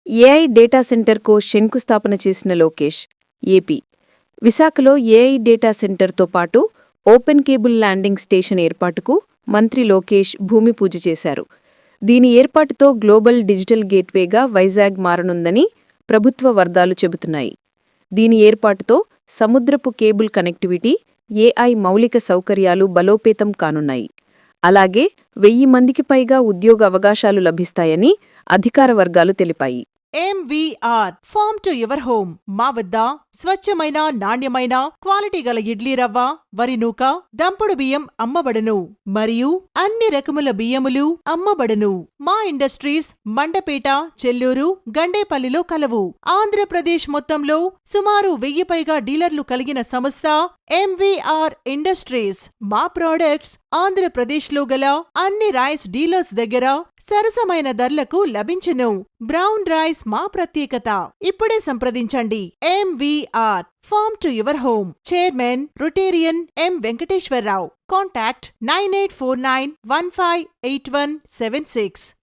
AI data సెంటర్కు శంకుస్థాపన చేసిన లోకేష్. ఏపీ విశాఖలో ఏఐ డేటా సెంటర్తో పాటు ఓపెన్ కేబుల్ ల్యాండింగ్ స్టేషన్ ఏర్పాటుకు మంత్రి లోకేష్ భూమి పూజ చేశారు. దీని ఏర్పాటుతో గ్లోబల్ డిజిటల్ గేట్వేగా వైజాగ్ మారనుందని ప్రభుత్వ వర్గాలు చెబుతున్నాయి. దీని ఏర్పాటుతో సముద్రపు కేబుల్ కనెక్టివిటీ, ఏఐ మౌలిక సౌకర్యాలు బలోపేతం కానున్నాయి. అలాగే 1000 మందికి పైగా ఉద్యోగ అవకాశాలు లభిస్తాయని అధికార వర్గాలు తెలిపాయి. MVR farm to your home. మా వద్ద స్వచ్ఛమైన, నాణ్యమైన, క్వాలిటీ గల ఇడ్లీ రవ్వ, వరి నూక, దంపుడు బియ్యం అమ్మబడును మరియు అన్ని రకముల బియ్యములు అమ్మబడును. మా ఇండస్ట్రీస్ మండపేట, చెల్లూరు, గండేపల్లిలో కలవు. ఆంధ్రప్రదేశ్ మొత్తంలో సుమారు 1000 పైగా డీలర్లు కలిగిన సంస్థ ఎంవీఆర్ ఇండస్ట్రీస్. మా ప్రోడక్ట్స్ ఆంధ్రప్రదేశ్లో గల అన్ని రైస్ డీలర్స్ దగ్గర సరసమైన ధరలకు లభించును. బ్రౌన్ రైస్ మా ప్రత్యేకత. ఇప్పుడే సంప్రదించండి. MVR farm to your home. Chairman Rotarian M Venkateswararao. Contact 9849158176.